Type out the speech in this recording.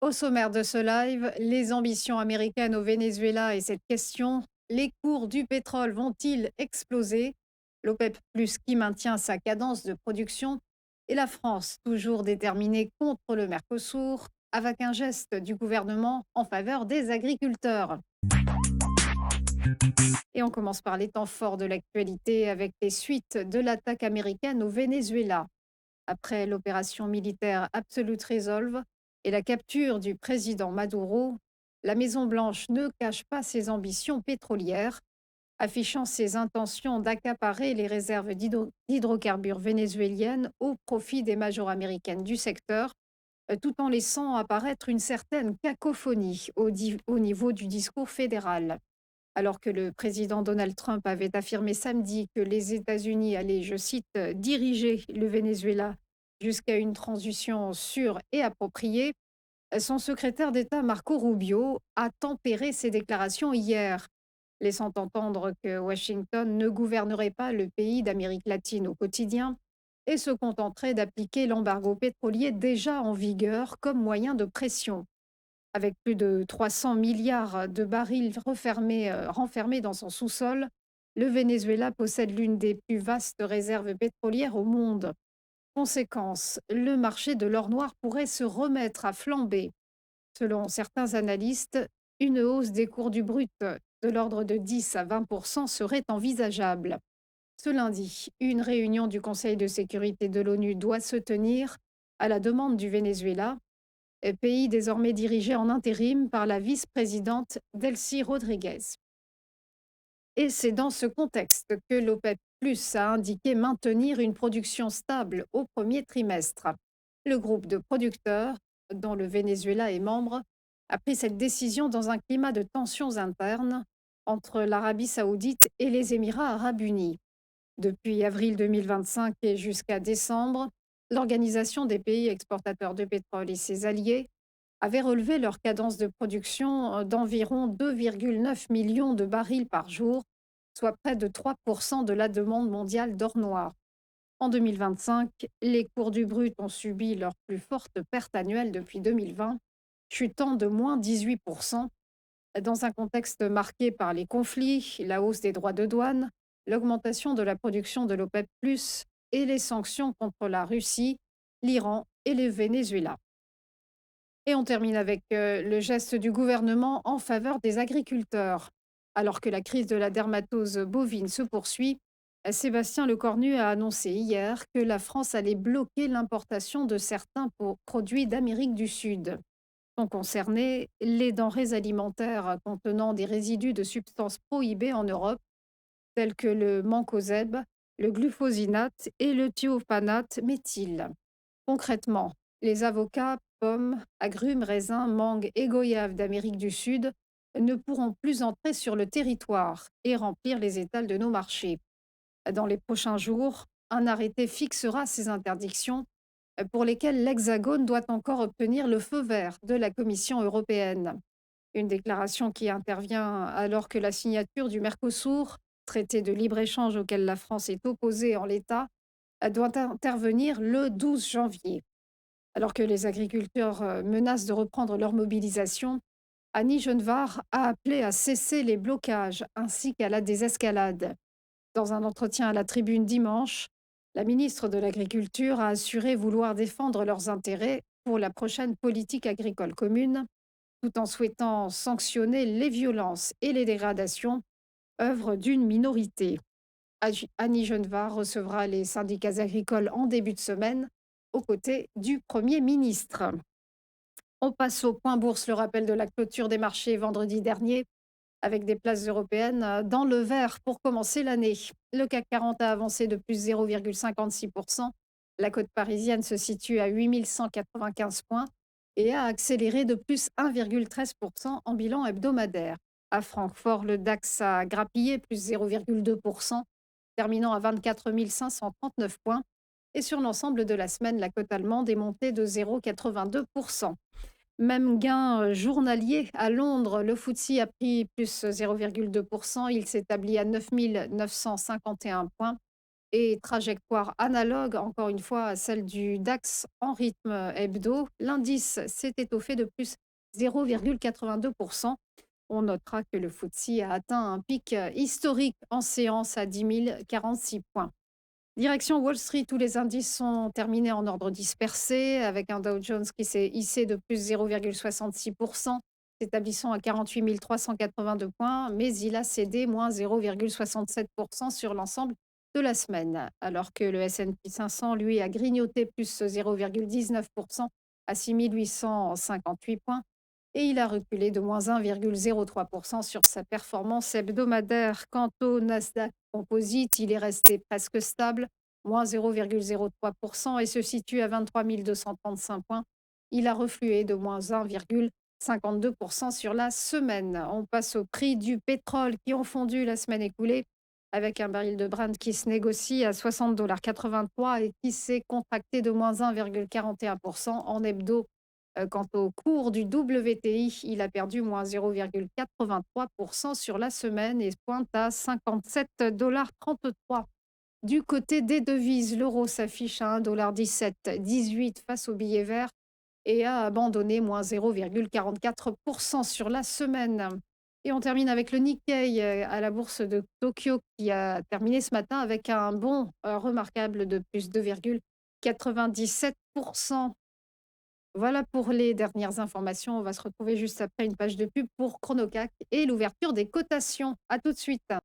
Au sommaire de ce live, les ambitions américaines au Venezuela et cette question, les cours du pétrole vont-ils exploser? L'OPEP plus qui maintient sa cadence de production et la France toujours déterminée contre le Mercosur avec un geste du gouvernement en faveur des agriculteurs. Et on commence par les temps forts de l'actualité avec les suites de l'attaque américaine au Venezuela. Après l'opération militaire Absolute Resolve et la capture du président Maduro, la Maison-Blanche ne cache pas ses ambitions pétrolières, affichant ses intentions d'accaparer les réserves d'hydrocarbures vénézuéliennes au profit des majors américaines du secteur, tout en laissant apparaître une certaine cacophonie au niveau du discours fédéral. Alors que le président Donald Trump avait affirmé samedi que les États-Unis allaient, je cite, diriger le Venezuela jusqu'à une transition sûre et appropriée, son secrétaire d'État Marco Rubio a tempéré ses déclarations hier, laissant entendre que Washington ne gouvernerait pas le pays d'Amérique latine au quotidien et se contenterait d'appliquer l'embargo pétrolier déjà en vigueur comme moyen de pression. Avec plus de 300 milliards de barils renfermés dans son sous-sol, le Venezuela possède l'une des plus vastes réserves pétrolières au monde. Conséquence, le marché de l'or noir pourrait se remettre à flamber. Selon certains analystes, une hausse des cours du brut de l'ordre de 10 à 20 serait envisageable. Ce lundi, une réunion du Conseil de sécurité de l'ONU doit se tenir à la demande du Venezuela, pays désormais dirigé en intérim par la vice-présidente Delcy Rodriguez. Et c'est dans ce contexte que l'OPEP Plus a indiqué maintenir une production stable au premier trimestre. Le groupe de producteurs, dont le Venezuela est membre, a pris cette décision dans un climat de tensions internes entre l'Arabie saoudite et les Émirats arabes unis. Depuis avril 2025 et jusqu'à décembre, l'Organisation des pays exportateurs de pétrole et ses alliés avaient relevé leur cadence de production d'environ 2,9 millions de barils par jour, soit près de 3% de la demande mondiale d'or noir. En 2025, les cours du brut ont subi leur plus forte perte annuelle depuis 2020, chutant de moins 18%, dans un contexte marqué par les conflits, la hausse des droits de douane, l'augmentation de la production de l'OPEP+, et les sanctions contre la Russie, l'Iran et le Venezuela. Et on termine avec le geste du gouvernement en faveur des agriculteurs. Alors que la crise de la dermatose bovine se poursuit, Sébastien Lecornu a annoncé hier que la France allait bloquer l'importation de certains produits d'Amérique du Sud. Sont concernés les denrées alimentaires contenant des résidus de substances prohibées en Europe, tels que le mancozeb, le glufosinate et le thiopanate méthyle. Concrètement, les avocats, pommes, agrumes, raisins, mangues et goyaves d'Amérique du Sud ne pourront plus entrer sur le territoire et remplir les étals de nos marchés. Dans les prochains jours, un arrêté fixera ces interdictions pour lesquelles l'Hexagone doit encore obtenir le feu vert de la Commission européenne. Une déclaration qui intervient alors que la signature du Mercosur, traité de libre-échange auquel la France est opposée en l'état, doit intervenir le 12 janvier. Alors que les agriculteurs menacent de reprendre leur mobilisation, Annie Genevard a appelé à cesser les blocages ainsi qu'à la désescalade. Dans un entretien à la tribune dimanche, la ministre de l'Agriculture a assuré vouloir défendre leurs intérêts pour la prochaine politique agricole commune, tout en souhaitant sanctionner les violences et les dégradations, œuvre d'une minorité. Annie Genevard recevra les syndicats agricoles en début de semaine, aux côtés du Premier ministre. On passe au point bourse, le rappel de la clôture des marchés vendredi dernier, avec des places européennes dans le vert pour commencer l'année. Le CAC 40 a avancé de plus 0,56%. La cote parisienne se situe à 8195 points et a accéléré de plus 1,13% en bilan hebdomadaire. À Francfort, le DAX a grappillé plus 0,2%, terminant à 24 539 points. Et sur l'ensemble de la semaine, la cote allemande est montée de 0,82%. Même gain journalier à Londres, le FTSE a pris plus 0,2%, il s'établit à 9 951 points et trajectoire analogue, encore une fois, à celle du DAX en rythme hebdo. L'indice s'est étoffé de plus 0,82%. On notera que le FTSE a atteint un pic historique en séance à 10 046 points. Direction Wall Street, tous les indices sont terminés en ordre dispersé, avec un Dow Jones qui s'est hissé de plus 0,66%, s'établissant à 48 382 points, mais il a cédé moins 0,67% sur l'ensemble de la semaine, alors que le S&P 500, lui, a grignoté plus 0,19% à 6 858 points, et il a reculé de moins 1,03% sur sa performance hebdomadaire. Quant au Nasdaq Composite, il est resté presque stable, moins 0,03% et se situe à 23 235 points. Il a reflué de moins 1,52% sur la semaine. On passe au prix du pétrole qui ont fondu la semaine écoulée avec un baril de Brent qui se négocie à 60,83 $ et qui s'est contracté de moins 1,41% en hebdo. Quant au cours du WTI, il a perdu moins 0,83% sur la semaine et pointe à 57,33 $. Du côté des devises, l'euro s'affiche à 1,1718 $ face au billet vert et a abandonné moins 0,44% sur la semaine. Et on termine avec le Nikkei à la bourse de Tokyo qui a terminé ce matin avec un bond remarquable de plus 2,97%. Voilà pour les dernières informations. On va se retrouver juste après une page de pub pour Chronocac et l'ouverture des cotations. À tout de suite.